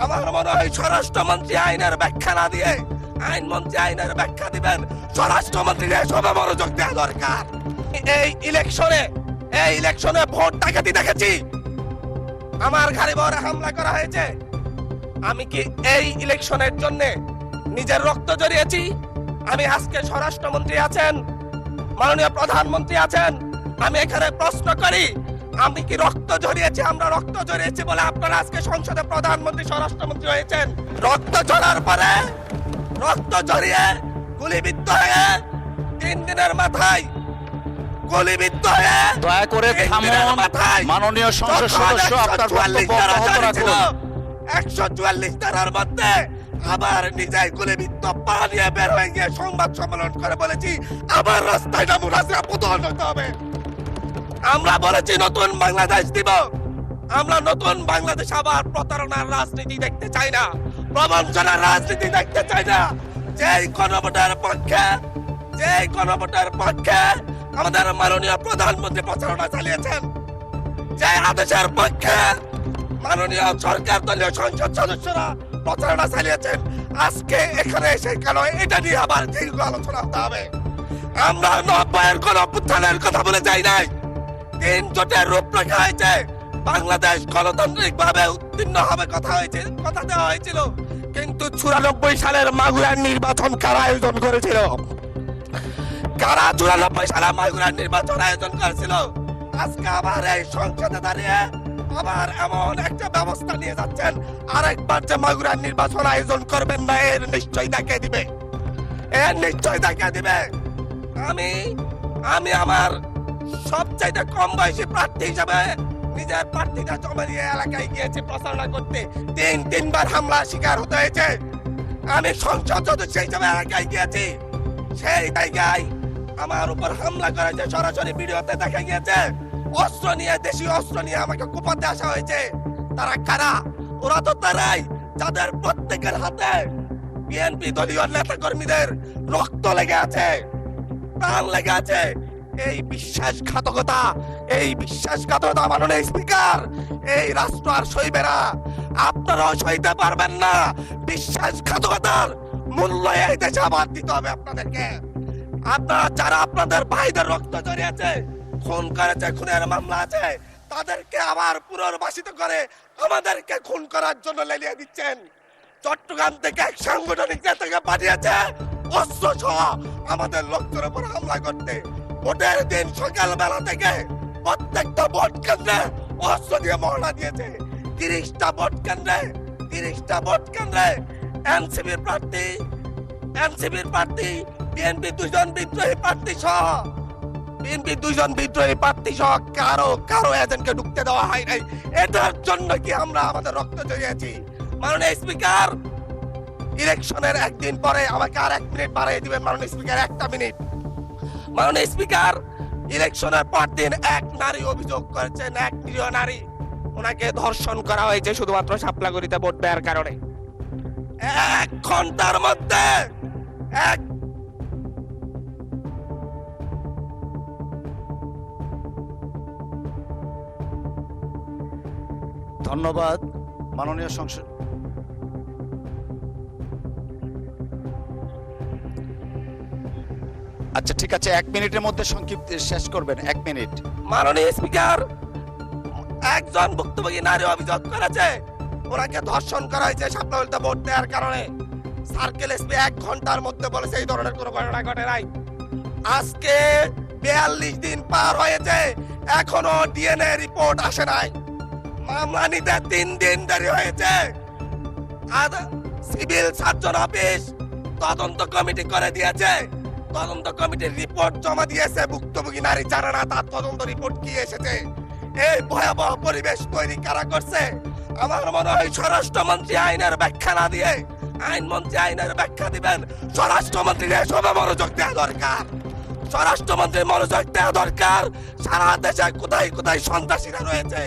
আমার মনে হয় স্বরাষ্ট্রমন্ত্রী আইনের ব্যাখ্যা না দিয়ে আইনমন্ত্রী আইনের ব্যাখ্যা দিবেন, স্বরাষ্ট্রমন্ত্রী সবে মনোযোগ দেওয়া দরকার। এই ইলেকশনে ভোট ডাকাতি দেখেছি, আমার ঘরে বরে হামলা করা হয়েছে। আমি কি এই ইলেকশনের জন্য নিজের রক্ত জড়িয়েছি? আমি আজকে স্বরাষ্ট্রমন্ত্রী আছেন, মাননীয় প্রধানমন্ত্রী আছেন, আমি এখানে প্রশ্ন করি, আমি কি রক্ত জড়িয়েছি? আমরা রক্ত জড়িয়েছি বলে আপনারা আজকে সংসদে প্রধানমন্ত্রী স্বরাষ্ট্রমন্ত্রী হয়েছেন। রক্ত ঝরার পরে রক্ত জড়িয়ে গুলিবিদ্ধ হয়ে 3 দিনের মাথায় গুলিবিদ্ধ হয়ে দয়া করে থামুন। মাননীয় সংসদ সদস্য, আপনার বক্তব্য অব্যাহত রাখুন। 144 ধারার মধ্যে আবার নিজেই গুলিবিদ্ধ পা নিয়ে বের হয়ে গিয়ে সংবাদ সম্মেলন করে বলেছি আবার রাস্তায় নামুন, রাস্তায় পতন হতে হবে। আমরা বলেছি নতুন বাংলাদেশ দিব, আমরা নতুন বাংলাদেশ। আবার প্রতারণার রাজনীতি দেখতে চাই না, প্রবঞ্চনার রাজনীতি দেখতে চাই না। যেই গণভোটের পক্ষে আমাদের মাননীয় প্রধানমন্ত্রী প্রচারণা চালিয়েছেন, যে আদেশের পক্ষে মাননীয় সরকার দলীয় সংসদ সদস্যরা প্রচারণা চালিয়েছেন, আজকে এখানে এসে কেন এটা নিয়ে আবার দীর্ঘ আলোচনা হতে হবে? আমরা 90-এর গণঅভ্যুত্থানের কথা বলে যাই নাই। 3 জোটের রূপরেখা হয়েছে, বাংলাদেশ গণতান্ত্রিক ভাবে উত্তীর্ণ হবে কথা দেওয়া হয়েছিল। কিন্তু 94 সালের মাগুরার নির্বাচন কারা আয়োজন করেছিল? কারা 94 সালে মাগুরার নির্বাচন আয়োজন করেছিল? আজকে আবার এই সংসদে দাঁড়িয়ে আবার এমন একটা ব্যবস্থা নিয়ে যাচ্ছেন, আরেকবার যে মাগুরার নির্বাচন আয়োজন করবেন না, এর নিশ্চয়ই দেখা দিবে। আমি আমার সবচাইতে কম বয়সী প্রার্থী হিসেবে নিজের প্রার্থীটা জমা নিয়ে এলাকায় গিয়েছি প্রচারণা করতে। 3বার হামলা শিকার হতে হয়েছে। আমি সংসদ সদস্য হিসেবে এলাকায় গিয়েছি, সেই জায়গায় আমার উপর হামলা করেছে, সরাসরি ভিডিওতে দেখা গিয়েছে। অস্ত্র নিয়ে, দেশীয় অস্ত্র নিয়ে আমাকে কোপাতে আসা হয়েছে। তারা কারা? ওরা তো তারাই যাদের প্রত্যেকের হাতে বিএনপি দলীয় নেতা কর্মীদের রক্ত লেগে আছে, প্রাণ লেগে আছে। এই বিশ্বাসঘাতকতা মাননীয় স্পিকার, এই রাষ্ট্র আর সইবে না, আপনারাও সইতে পারবেন না। বিশ্বাসঘাতকতার মূল্য এই দেশে আবার দিতে হবে আপনাদেরকে। আপনারা যারা আপনাদের ভাইদের রক্ত জড়িয়েছে, খুন করেছে, খুনের মামলা আছে, তাদেরকে আবার পুনর্বাসিত করে আমাদেরকে খুন করার জন্য লেলিয়ে দিচ্ছেন। চট্টগ্রাম থেকে এক সাংগঠনিক নেতাকে পাঠিয়েছে অস্ত্র সহ আমাদের লোকদের উপর হামলা করতে। ভোটের দিন সকালবেলা থেকে প্রত্যেকটা ভোট কেন্দ্রে অস্ত্র দিয়ে মহড়া দিয়েছে। 30টা ভোট কেন্দ্রে এনসিপির প্রার্থী, বিএনপি 2জন বিদ্রোহী প্রার্থী সহ কারো এজেন্টকে ঢুকতে দেওয়া হয় নাই। এটার জন্য কি আমরা আমাদের রক্ত জড়িয়েছি? মাননীয় স্পিকার, ইলেকশনের একদিন পরে আমাকে আর 1 মিনিট বাড়িয়ে দিবেন মাননীয় স্পিকার, 1টা মিনিট। মাননীয় স্পিকার, ইলেকশনের পর দিন এক নারী অভিযোগ করেছেন, এক নিরীহ নারী, ওনাকে ধর্ষণ করা হয়েছে শুধুমাত্র শাপলাগড়িতে ভোট দেওয়ার কারণে। 1 ঘন্টার মধ্যে ধন্যবাদ মাননীয় সংসদ। আচ্ছা ঠিক আছে, 1 মিনিটের মধ্যে সংক্ষিপ্ত শেষ করবেন, 1 মিনিট। মাননীয় স্পিকার, একজন ভুক্তভোগী নারী অভিযোগ করেছে ওনাকে ধর্ষণ করা হয়েছে শাপলাগড়িতে ভোট দেওয়ার কারণে। সার্কেল এসপি 1 ঘন্টার মধ্যে বলেছে এই ধরনের কোনো ঘটনা ঘটে নাই। আজকে 42 দিন পার হয়েছে, এখনো ডিএনএ রিপোর্ট আসে নাই। মামলা নিতে 3 দিন দেরি হয়েছে। আর সিভিল সার্জন অফিস তদন্ত কমিটি করে দিয়েছে, তদন্ত কমিটির রিপোর্ট জমা দিয়েছে। ভুক্তভোগী নারী জানে না তার তদন্ত রিপোর্ট কি এসেছে। এই ভয়াবহ পরিবেশ তৈরি কারা করছে? আমার মনে হয় স্বরাষ্ট্রমন্ত্রী আইনের ব্যাখ্যা না দিয়ে আইনমন্ত্রী আইনের ব্যাখ্যা দিবেন, স্বরাষ্ট্রমন্ত্রী সবে মনোযোগ দেওয়া দরকার। স্বরাষ্ট্রমন্ত্রী মনোযোগ দেওয়া দরকার। সারা দেশে কোথায় কোথায় সন্ত্রাসীরা রয়েছে,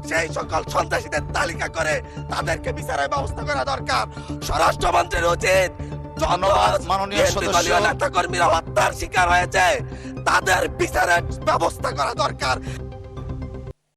সেই সকল সন্ত্রাসীদের তালিকা করে তাদেরকে বিচারের ব্যবস্থা করা দরকার। স্বরাষ্ট্রমন্ত্রীর উচিত ধন্যবাদ মাননীয় সদস্য। নেতা কর্মীরা হত্যার শিকার হয়েছে, তাদের বিচারের ব্যবস্থা করা দরকার।